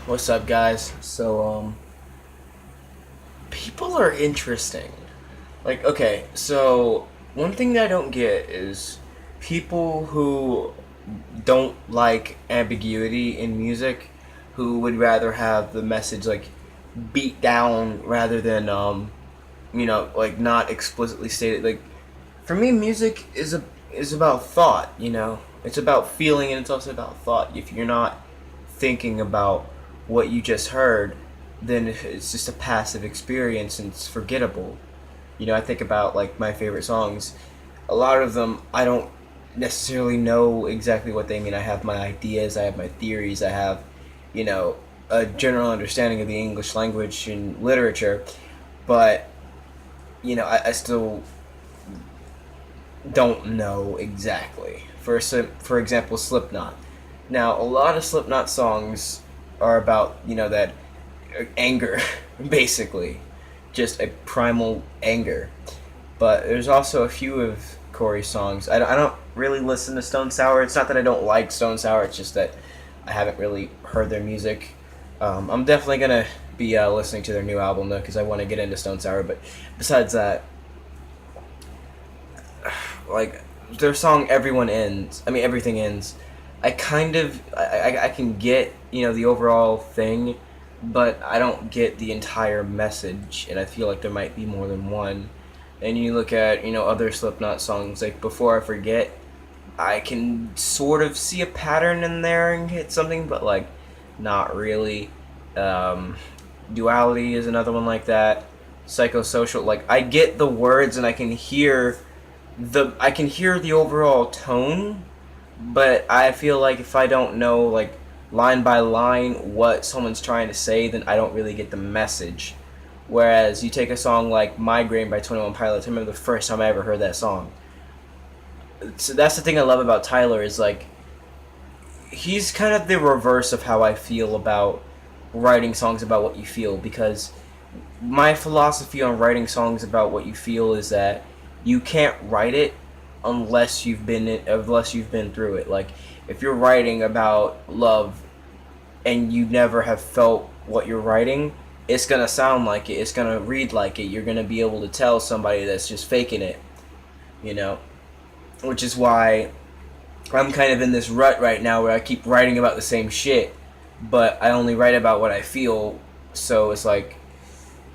What's up, guys? People are interesting. Okay, so one thing that I don't get is people who don't like ambiguity in music, who would rather have the message beat down rather than not explicitly stated. Like for me, music is about thought. It's about feeling and it's also about thought. If you're not thinking about what you just heard, then it's just a passive experience and it's forgettable. I think about like my favorite songs. A lot of them I don't necessarily know exactly what they mean. I have my ideas, I have my theories, I have, you know, a general understanding of the English language and literature, but I still don't know exactly. For example, Slipknot. Now, a lot of Slipknot songs are about that anger, basically, just a primal anger. But there's also a few of Corey's songs. I don't really listen to Stone Sour. It's not that I don't like Stone Sour. It's just that I haven't really heard their music. I'm definitely gonna be listening to their new album though, because I want to get into Stone Sour. But besides that, like their song "Everyone Ends," I mean "Everything Ends." I can get the overall thing, but I don't get the entire message, and I feel like there might be more than one. And you look at other Slipknot songs like "Before I Forget," I can sort of see a pattern in there and hit something, but like not really. Um, Duality is another one like that. Psychosocial, like I get the words and I can hear the overall tone, but I feel like if I don't know like line by line what someone's trying to say, then I don't really get the message. Whereas you take a song like "Migraine" by 21 Pilots. I remember the first time I ever heard that song. So that's the thing I love about Tyler is like he's kind of the reverse of how I feel about writing songs about what you feel, because my philosophy on writing songs about what you feel is that you can't write it unless you've been through it. Like if you're writing about love and you never have felt what you're writing, it's gonna sound like it. It's gonna read like it. You're gonna be able to tell somebody that's just faking it. You know, which is why I'm kind of in this rut right now where I keep writing about the same shit, but I only write about what I feel. So it's like,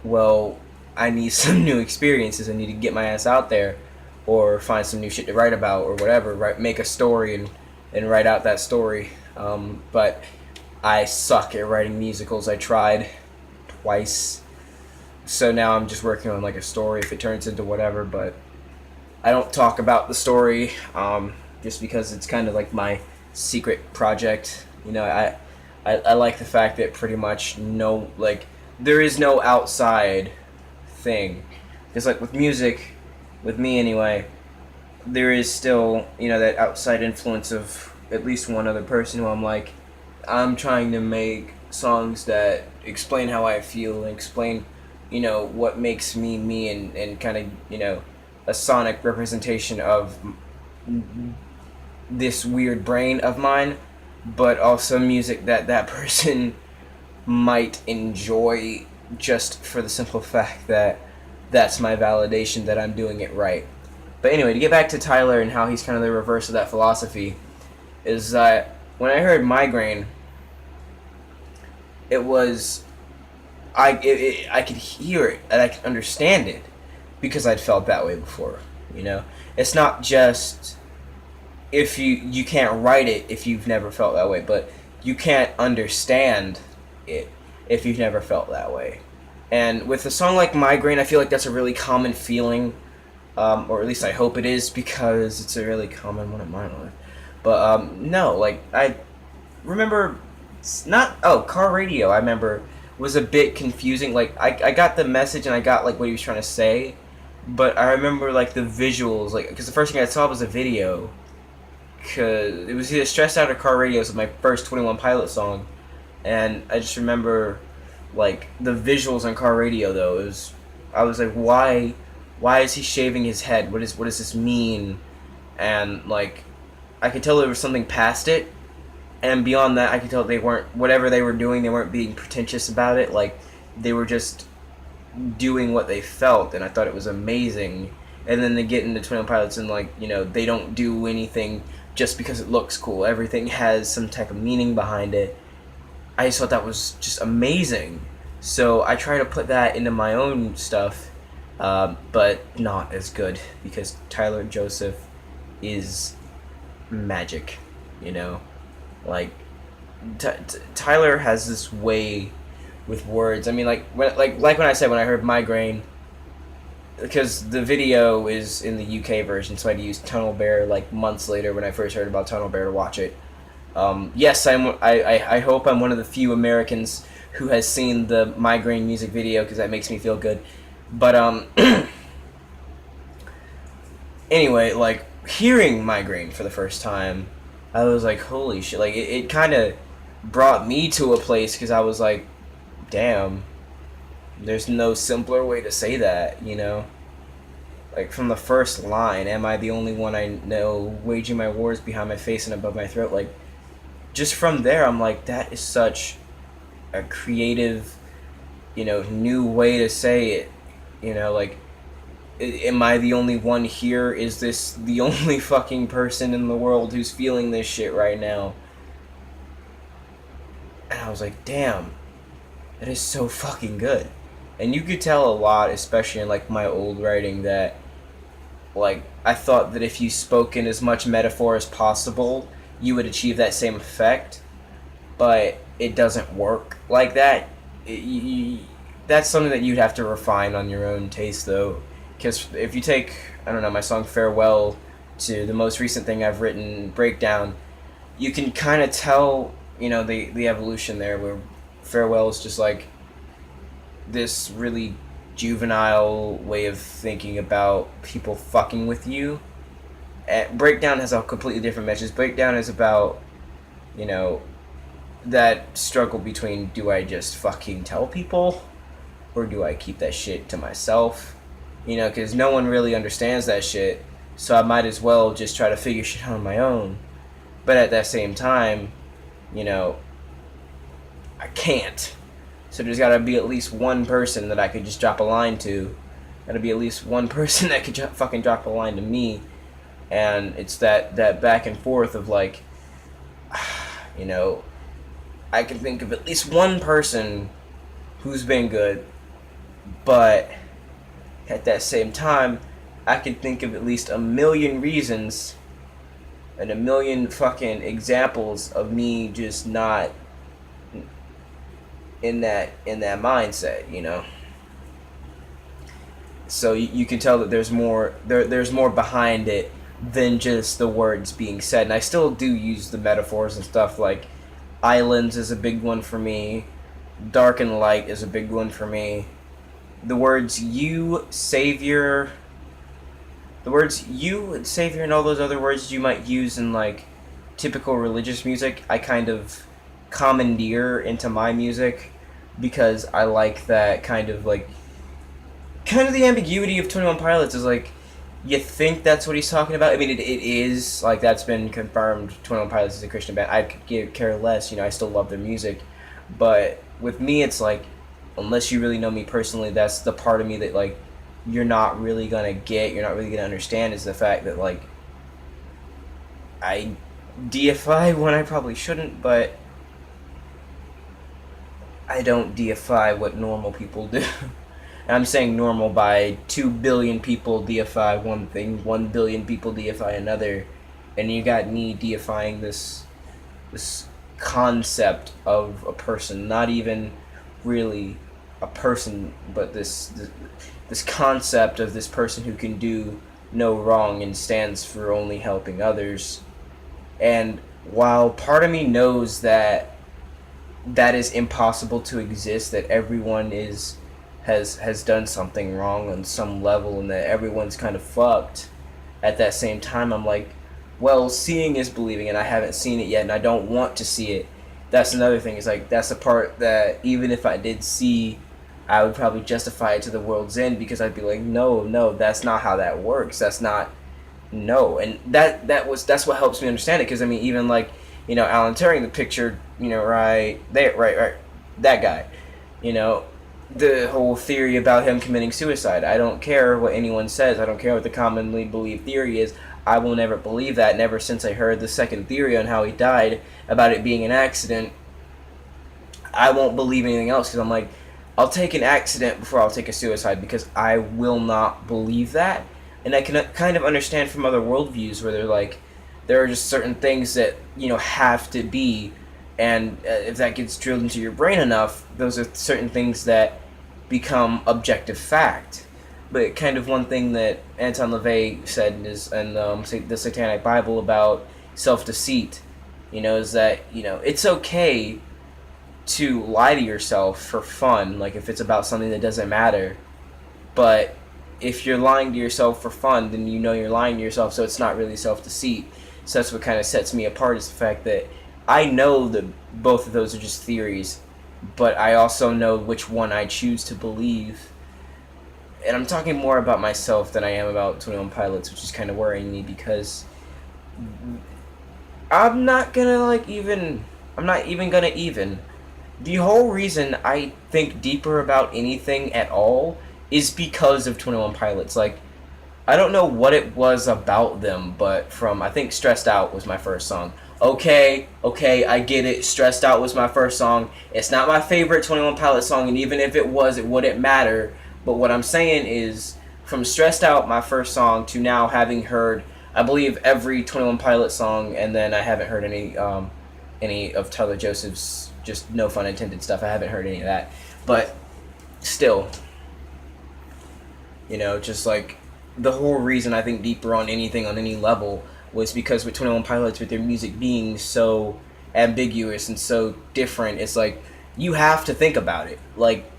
well, I need some new experiences. I need to get my ass out there, or find some new shit to write about, or whatever. Right, make a story and write out that story. But I suck at writing musicals. I tried twice, so now I'm just working on like a story if it turns into whatever. But I don't talk about the story, just because it's kind of like my secret project. I like the fact that pretty much no like there is no outside thing. Because like with music, with me anyway, there is still that outside influence of at least one other person who I'm trying to make songs that explain how I feel and explain what makes me me, and kind of a sonic representation of this weird brain of mine, but also music that that person might enjoy, just for the simple fact that that's my validation that I'm doing it right. But anyway, to get back to Tyler and how he's kind of the reverse of that philosophy, is that when I heard "Migraine," it was I could hear it and I could understand it because I'd felt that way before. It's not just if you can't write it if you've never felt that way, but you can't understand it if you've never felt that way. And with a song like "Migraine," I feel like that's a really common feeling, or at least I hope it is, because it's a really common one of mine. But no, like I remember, not Car Radio. I remember was a bit confusing. Like I got the message and I got like what he was trying to say, but I remember like the visuals, like because the first thing I saw was a video, because it was either "Stressed Out" or "Car Radio." Was my first 21 Pilot song, and I just remember like the visuals on "Car Radio" though. I was like, why is he shaving his head? What does this mean? And like I could tell there was something past it, And beyond that, I could tell they weren't, whatever they were doing, they weren't being pretentious about it. Like, they were just doing what they felt, and I thought it was amazing. And then they get into Twin Pilots, and like, you know, they don't do anything just because it looks cool. Everything has some type of meaning behind it. I just thought that was just amazing. So I try to put that into my own stuff, but not as good because Tyler Joseph is magic, you know? Like, Tyler has this way with words. I mean, like when I said when I heard migraine, because the video is in the UK version, so I had to use Tunnel Bear like months later when I first heard about Tunnel Bear to watch it. Yes, I hope I'm one of the few Americans who has seen the migraine music video because that makes me feel good. But anyway, like hearing migraine for the first time, I was like, holy shit! Like it kind of brought me to a place because I was like, damn, there's no simpler way to say that, you know? Like, from the first line, am I the only one I know waging my wars behind my face and above my throat? Like, just from there, I'm like, that is such a creative, you know, new way to say it. You know, like, am I the only one here? Is this the only fucking person in the world who's feeling this shit right now? And I was like, damn, that is so fucking good. And you could tell a lot, especially in like my old writing, that like I thought that if you spoke in as much metaphor as possible, you would achieve that same effect. But it doesn't work like that. That's something that you'd have to refine on your own taste, though. Because if you take, I don't know, my song Farewell to the most recent thing I've written, Breakdown, you can kind of tell, you know, the evolution there, where Farewell is just like this really juvenile way of thinking about people fucking with you. And Breakdown has a completely different message. Breakdown is about, you know, that struggle between, do I just fucking tell people or do I keep that shit to myself? You know, because no one really understands that shit, so I might as well just try to figure shit out on my own. But at that same time, you know, I can't. So there's gotta be at least one person that I could just drop a line to. Gotta be at least one person that could fucking drop a line to me. And it's that back and forth of like, you know, I can think of at least one person who's been good, but at that same time, I can think of at least a million reasons and a million fucking examples of me just not in that mindset, you know. So you can tell that there's more there's more behind it than just the words being said. And I still do use the metaphors and stuff, like Islands is a big one for me. Dark and Light is a big one for me. The words you, Savior, and all those other words you might use in like typical religious music, I kind of commandeer into my music because I like that kind of like, kind of the ambiguity of 21 Pilots is like, you think that's what he's talking about. I mean, it is, like, that's been confirmed. 21 Pilots is a Christian band. I could care less, you know, I still love their music. But with me, it's like, unless you really know me personally, that's the part of me that, like, you're not really gonna get, you're not really gonna understand, is the fact that, like, I deify when I probably shouldn't, but I don't deify what normal people do. And I'm saying normal by 2 billion people deify one thing, 1 billion people deify another, and you got me deifying this concept of a person, not even really a person, but this concept of this person who can do no wrong and stands for only helping others. And while part of me knows that that is impossible to exist, that everyone has done something wrong on some level and that everyone's kind of fucked, at that same time I'm like, well, seeing is believing, and I haven't seen it yet, and I don't want to see it. That's another thing, is like, that's the part that even if I did see, I would probably justify it to the world's end, because I'd be like, no, that's not how that works. That's not, no. And that's what helps me understand it, because I mean, even like Alan Turing, the picture, right there, right, that guy, you know, the whole theory about him committing suicide. I don't care what anyone says. I don't care what the commonly believed theory is. I will never believe that. And ever since I heard the second theory on how he died, about it being an accident, I won't believe anything else because I'm like, I'll take an accident before I'll take a suicide because I will not believe that. And I can kind of understand from other worldviews where they're like, there are just certain things that, have to be. And if that gets drilled into your brain enough, those are certain things that become objective fact. But kind of one thing that Anton LaVey said is in the Satanic Bible about self-deceit, is that, it's okay to lie to yourself for fun, like if it's about something that doesn't matter. But if you're lying to yourself for fun, then you're lying to yourself, so it's not really self-deceit. So that's what kind of sets me apart, is the fact that I know that both of those are just theories, but I also know which one I choose to believe. And I'm talking more about myself than I am about 21 Pilots, which is kind of worrying me because I'm not even gonna even. The whole reason I think deeper about anything at all is because of 21 Pilots. Like, I don't know what it was about them, but I think Stressed Out was my first song. Okay, I get it. Stressed Out was my first song. It's not my favorite 21 Pilots song, and even if it was, it wouldn't matter. But what I'm saying is, from Stressed Out, my first song, to now having heard, I believe, every 21 Pilots song, and then I haven't heard any of Tyler Joseph's, just no fun intended stuff. I haven't heard any of that. But still, just like the whole reason I think deeper on anything on any level was because with 21 Pilots, with their music being so ambiguous and so different, it's like you have to think about it. Like,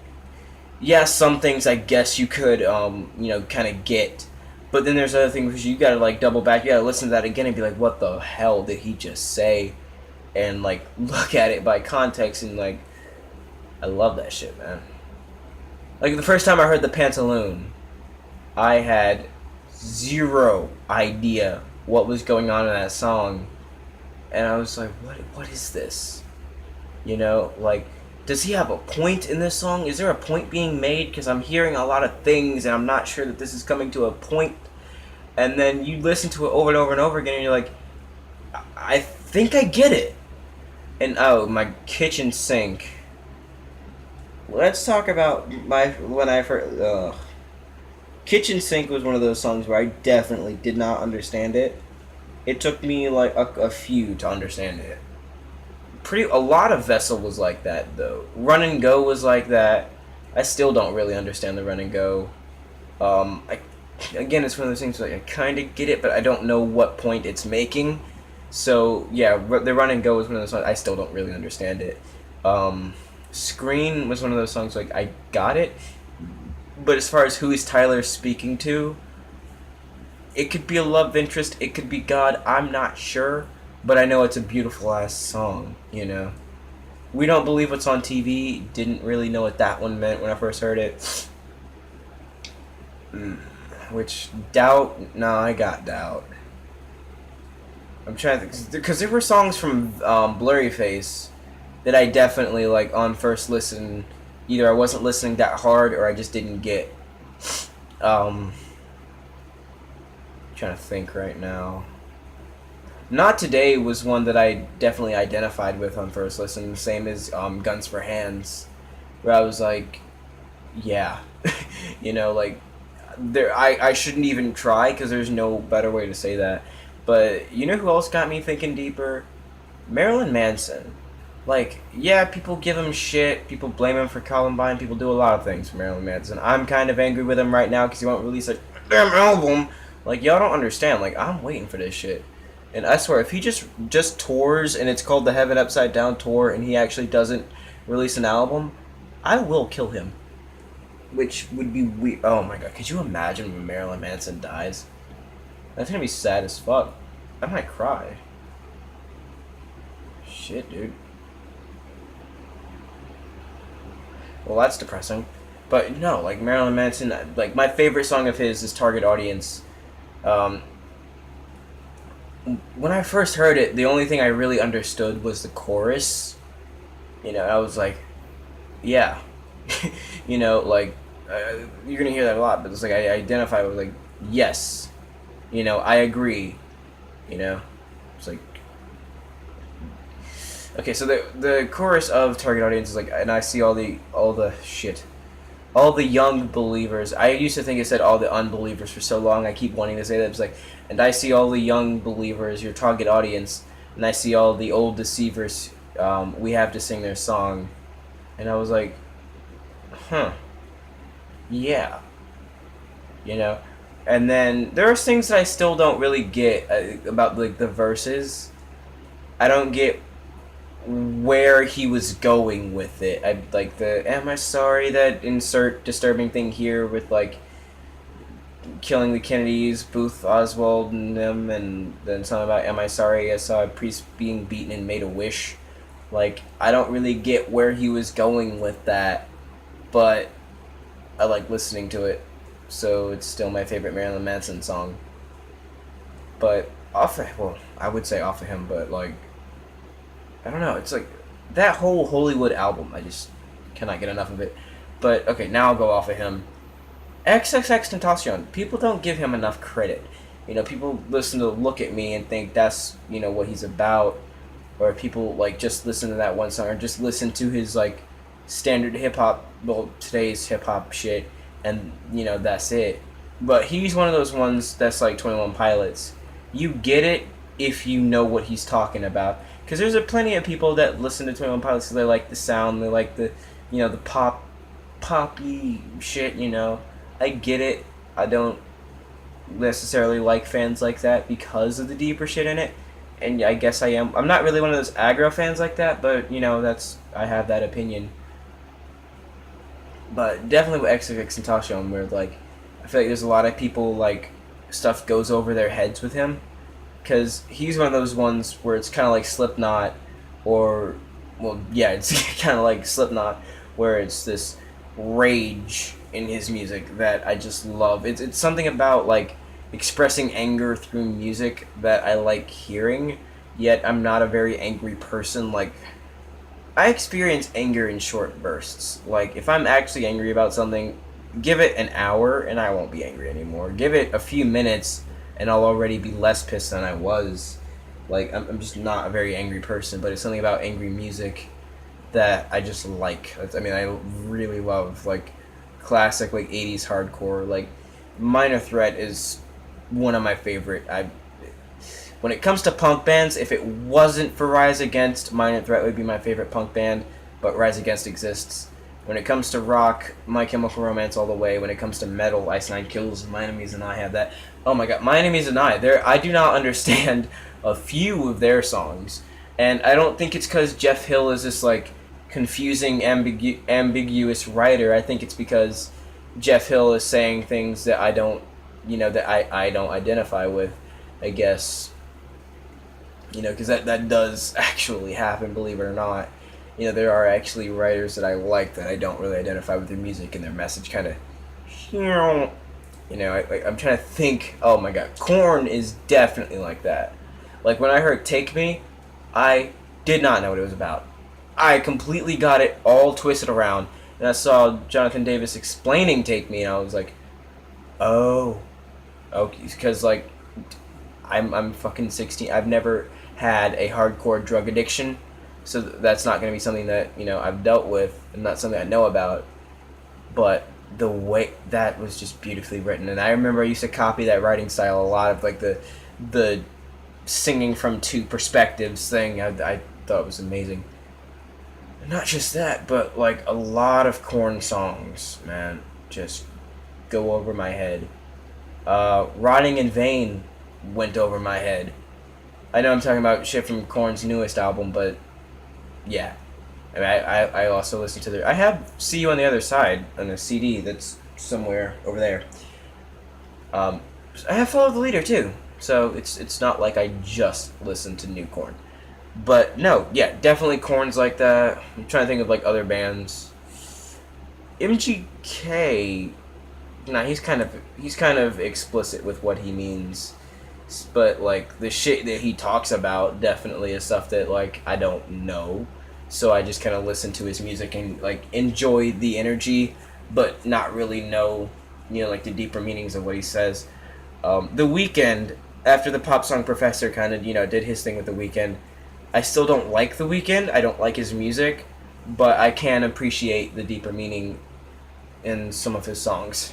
yeah, some things I guess you could, kind of get, but then there's other things you gotta like double back. You gotta listen to that again and be like, what the hell did he just say? And like look at it by context, and like I love that shit, man. Like the first time I heard the Pantaloon, I had zero idea what was going on in that song, and I was like, what is this? Like, does he have a point in this song? Is there a point being made? Because I'm hearing a lot of things and I'm not sure that this is coming to a point. And then you listen to it over and over and over again and you're like, I think I get it. And oh, my kitchen sink. Let's talk about when I first. Kitchen Sink was one of those songs where I definitely did not understand it. It took me like a few to understand it. A lot of Vessel was like that though. Run and Go was like that. I still don't really understand the Run and Go. Again, it's one of those things where I kind of get it, but I don't know what point it's making. So yeah, the Run and Go was one of those songs I still don't really understand it. Screen was one of those songs like I got it, but as far as who is Tyler speaking to, it could be a love interest, it could be God, I'm not sure, but I know it's a beautiful ass song, We Don't Believe What's on TV, didn't really know what that one meant when I first heard it. Which, Doubt, no, I got Doubt. I'm trying to think, because there were songs from Blurry Face that I definitely, like, on first listen, either I wasn't listening that hard or I just didn't get. Trying to think right now. Not Today was one that I definitely identified with on first listen, same as Guns for Hands, where I was like, yeah, like, I shouldn't even try because there's no better way to say that. But you know who else got me thinking deeper? Marilyn Manson. Like, yeah, people give him shit, people blame him for Columbine, people do a lot of things for Marilyn Manson. I'm kind of angry with him right now because he won't release a damn album. Like, y'all don't understand. Like, I'm waiting for this shit. And I swear, if he just tours and it's called the Heaven Upside Down Tour and he actually doesn't release an album, I will kill him. Which would be weird. Oh my god, could you imagine when Marilyn Manson dies? That's gonna be sad as fuck. I might cry. Shit, dude. Well, that's depressing. But no, like Marilyn Manson, like my favorite song of his is Target Audience. when I first heard it, the only thing I really understood was the chorus. I was like, yeah, like you're gonna hear that a lot, but it's like I identify with like, yes, I agree. It's like, okay, so the chorus of target audience is like, and I see all the shit, all the young believers. I used to think it said all the unbelievers for so long. I keep wanting to say that. It's like, and I see all the young believers, your target audience, and I see all the old deceivers. We have to sing their song, and I was like, huh, yeah, you know. And then there are things that I still don't really get about like the verses. I don't get where he was going with it. I like the "Am I sorry that insert disturbing thing here with like killing the Kennedys, Booth Oswald and them, and then something about "Am I sorry I saw a priest being beaten and made a wish." Like I don't really get where he was going with that, but I like listening to it, so it's still my favorite Marilyn Manson song. But I would say off of him, but like I don't know. It's like that whole Hollywood album. I just cannot get enough of it. But okay, now I'll go off of him. XXXTentacion. People don't give him enough credit. People listen to "Look at Me" and think that's what he's about, or people like just listen to that one song, or just listen to his like standard hip hop, well today's hip hop shit, and that's it. But he's one of those ones that's like 21 Pilots. You get it if you know what he's talking about. Because there's plenty of people that listen to 21 Pilots because they like the sound, they like the poppy shit. I get it. I don't necessarily like fans like that because of the deeper shit in it. And I guess I am. I'm not really one of those aggro fans like that, but I have that opinion. But definitely with XXXTentacion, where like I feel like there's a lot of people like stuff goes over their heads with him, because he's one of those ones where it's kind of like Slipknot, or well, yeah, it's kind of like Slipknot, where it's this rage in his music that I just love. It's something about like expressing anger through music that I like hearing. Yet I'm not a very angry person. Like I experience anger in short bursts. Like if I'm actually angry about something, give it an hour and I won't be angry anymore. Give it a few minutes and I'll already be less pissed than I was. Like I'm just not a very angry person, but it's something about angry music that I just like. I mean, I really love like classic like 80s hardcore. Like Minor Threat is one of my favorite. When it comes to punk bands, if it wasn't for Rise Against, Minor Threat would be my favorite punk band, but Rise Against exists. When it comes to rock, My Chemical Romance all the way. When it comes to metal, Ice Nine Kills, My Enemies and I have that. Oh my god, My Enemies and I do not understand a few of their songs. And I don't think it's because Jeff Hill is this like confusing, ambiguous writer. I think it's because Jeff Hill is saying things that I don't, that I don't identify with, I guess. Because that does actually happen, believe it or not. There are actually writers that I like that I don't really identify with their music, and their message kind of, I'm trying to think. Oh my god, Korn is definitely like that. Like when I heard "Take Me," I did not know what it was about. I completely got it all twisted around, and I saw Jonathan Davis explaining "Take Me," and I was like, oh, okay, because like I'm fucking 16. I've never had a hardcore drug addiction, so that's not going to be something that I've dealt with, and not something I know about. But the way that was just beautifully written, and I remember I used to copy that writing style a lot of like the singing from two perspectives thing. I thought it was amazing. And not just that, but like a lot of Korn songs, man, just go over my head. Rotting in Vain went over my head. I know I'm talking about shit from Korn's newest album, but yeah. I mean, I also listen to I have See You on the Other Side on a CD that's somewhere over there. I have Follow the Leader too, so it's not like I just listen to new Korn. But no, yeah, definitely Korn's like that. I'm trying to think of like other bands. MGK, nah, he's kind of explicit with what he means. But like the shit that he talks about definitely is stuff that like I don't know. So I just kind of listen to his music and like enjoy the energy, but not really know, like the deeper meanings of what he says. The Weeknd, after the pop song Professor kind of did his thing with the Weeknd, I still don't like the Weeknd. I don't like his music, but I can appreciate the deeper meaning in some of his songs.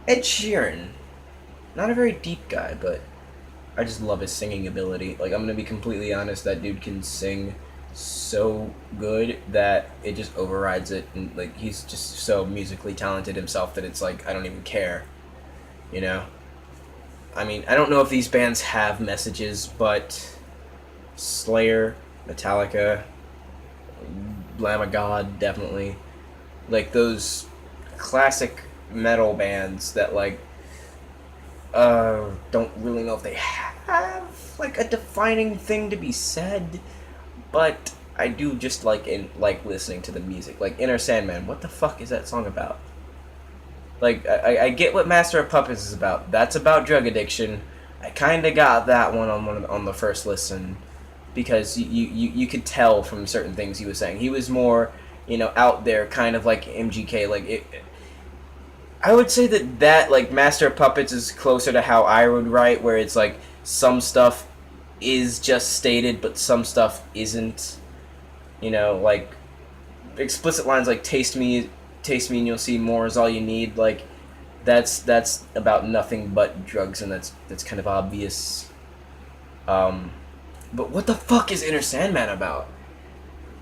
Ed Sheeran, not a very deep guy, but I just love his singing ability. Like, I'm gonna be completely honest, that dude can sing so good that it just overrides it, and like he's just so musically talented himself that it's like I don't even care, you know. I mean, I don't know if these bands have messages, but Slayer, Metallica, Lamb of God, definitely, like those classic metal bands that like don't really know if they have like a defining thing to be said, but I do just like listening to the music. Like Inner Sandman, what the fuck is that song about? Like I get what Master of Puppets is about. That's about drug addiction. I kind of got that on the first listen because you could tell from certain things he was saying. He was more out there, kind of like MGK. Like I would say that like Master of Puppets is closer to how I would write, where it's like some stuff is just stated, but some stuff isn't. Like explicit lines like taste me, and you'll see more is all you need." Like that's about nothing but drugs, and that's kind of obvious. But what the fuck is Inner Sandman about?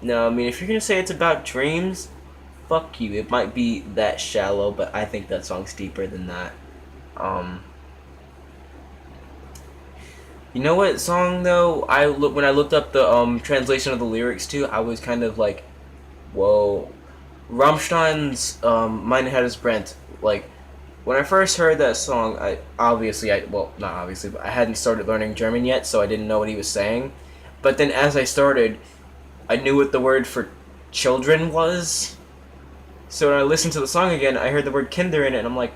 No, I mean if you're gonna say it's about dreams, fuck you. It might be that shallow, but I think that song's deeper than that. Um, you know what song though? When I looked up the translation of the lyrics to, I was kind of like, whoa. Rammstein's "Mein Herz brennt." Like when I first heard that song, not obviously, but I hadn't started learning German yet, so I didn't know what he was saying. But then as I started, I knew what the word for children was. So when I listened to the song again, I heard the word Kinder in it, and I'm like,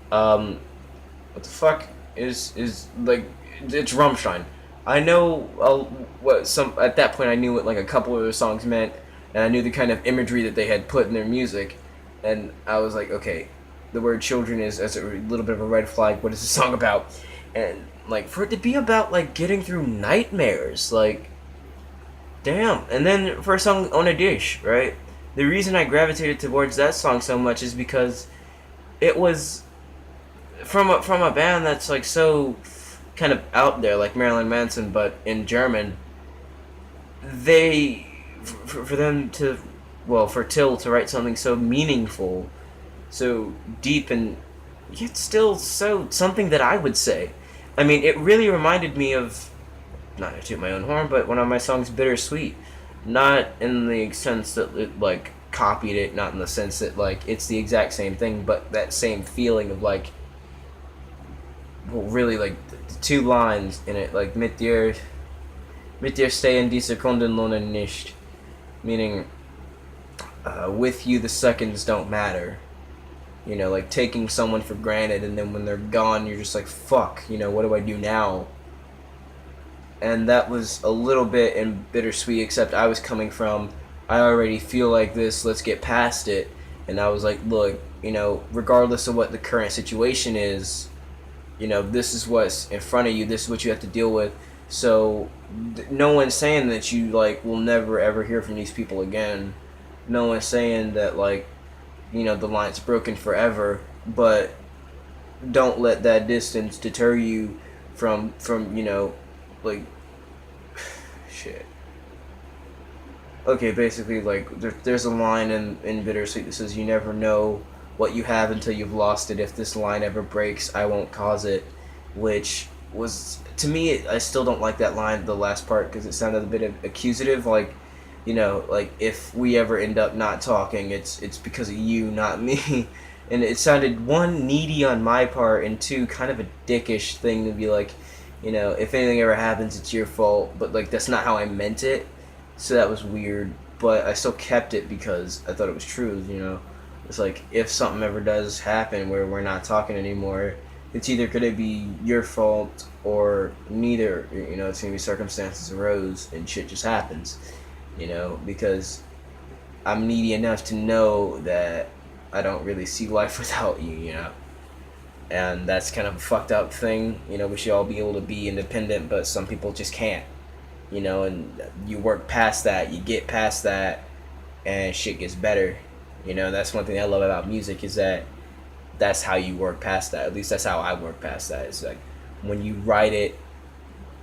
what the fuck is like? It's Rammstein. I know what some at that point I knew what like a couple of their songs meant, and I knew the kind of imagery that they had put in their music, and I was like, okay, the word children is as a little bit of a red flag. What is the song about? And like for it to be about like getting through nightmares, like damn. And then for a song On a Dish, right? The reason I gravitated towards that song so much is because it was from a band that's like so kind of out there, like Marilyn Manson, but in German. They for them to for Till to write something so meaningful, so deep, and yet still so something that I would say. I mean, it really reminded me of, not to toot my own horn, but one of my songs, Bittersweet. Not in the sense that it, like, copied it, not in the sense that, like, it's the exact same thing, but that same feeling of, like, really, like, the two lines in it, like, mit dir stehen die Sekunden lohnen nicht. Meaning, with you, the seconds don't matter. Like, taking someone for granted, and then when they're gone, you're just like, fuck, what do I do now? And that was a little bit in Bittersweet, except I was coming from, I already feel like this, let's get past it. And I was like, look, regardless of what the current situation is, this is what's in front of you, this is what you have to deal with. So, no one's saying that you, like, will never ever hear from these people again. No one's saying that, like, the line's broken forever, but don't let that distance deter you from like, shit. Okay, basically, like, there's a line in Bittersweet that says, you never know what you have until you've lost it. If this line ever breaks, I won't cause it. Which was, to me, I still don't like that line, the last part, because it sounded a bit accusative, like, like, if we ever end up not talking, it's because of you, not me. And it sounded, one, needy on my part, and two, kind of a dickish thing to be like, if anything ever happens, it's your fault, but, like, that's not how I meant it, so that was weird, but I still kept it because I thought it was true, It's like, if something ever does happen where we're not talking anymore, it's either going to be your fault or neither. You know, it's going to be circumstances arose and shit just happens. You know, because I'm needy enough to know that I don't really see life without you. You know, and that's kind of a fucked up thing. You know, we should all be able to be independent, but some people just can't. You know, and you work past that, you get past that, and shit gets better. You know, that's one thing I love about music is that that's how you work past that. At least that's how I work past that. It's like when you write it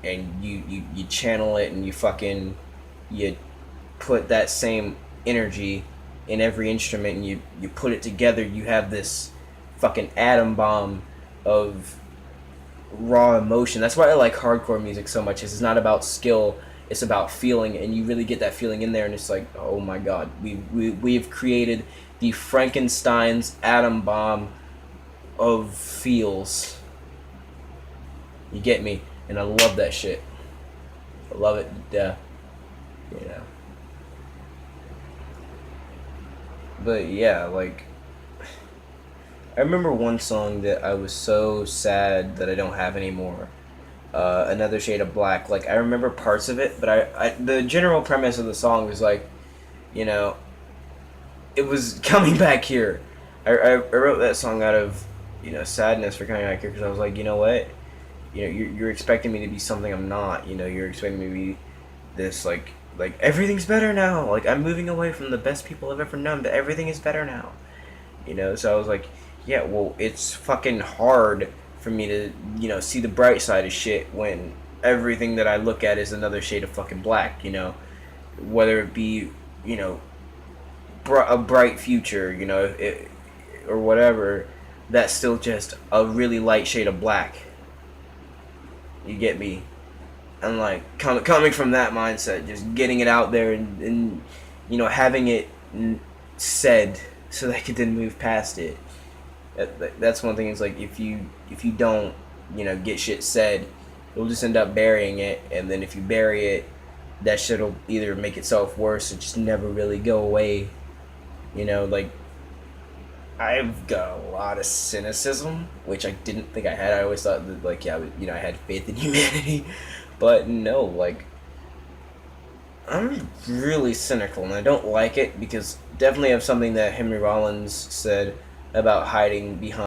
and you channel it and you put that same energy in every instrument and you put it together, you have this fucking atom bomb of raw emotion. That's why I like hardcore music so much. Is it's not about skill, it's about feeling, and you really get that feeling in there, and it's like, oh my god, we've created the Frankenstein's atom bomb of feels. You get me? And I love that shit. I love it to death. You know. But yeah, like I remember one song that I was so sad that I don't have anymore. Another Shade of Black. Like I remember parts of it, but I the general premise of the song was like, you know, it was coming back here. I wrote that song out of, you know, sadness for coming back here because I was like, you know what, you know, you're expecting me to be something I'm not. You know, you're expecting me to be this like everything's better now. Like I'm moving away from the best people I've ever known, but everything is better now. You know, so I was like, yeah, well, it's fucking hard for me to, you know, see the bright side of shit when everything that I look at is another shade of fucking black. You know, whether it be, you know, a bright future, you know, or whatever, that's still just a really light shade of black. You get me? And like coming from that mindset, just getting it out there and you know, having it said so that I could then move past it. That's one thing. Is like if you don't, you know, get shit said, you'll just end up burying it, and then if you bury it, that shit'll either make itself worse or just never really go away. You know, like I've got a lot of cynicism, which I didn't think I had. I always thought that, like, yeah, you know, I had faith in humanity, but no, like I'm really cynical, and I don't like it because definitely have something that Henry Rollins said about hiding behind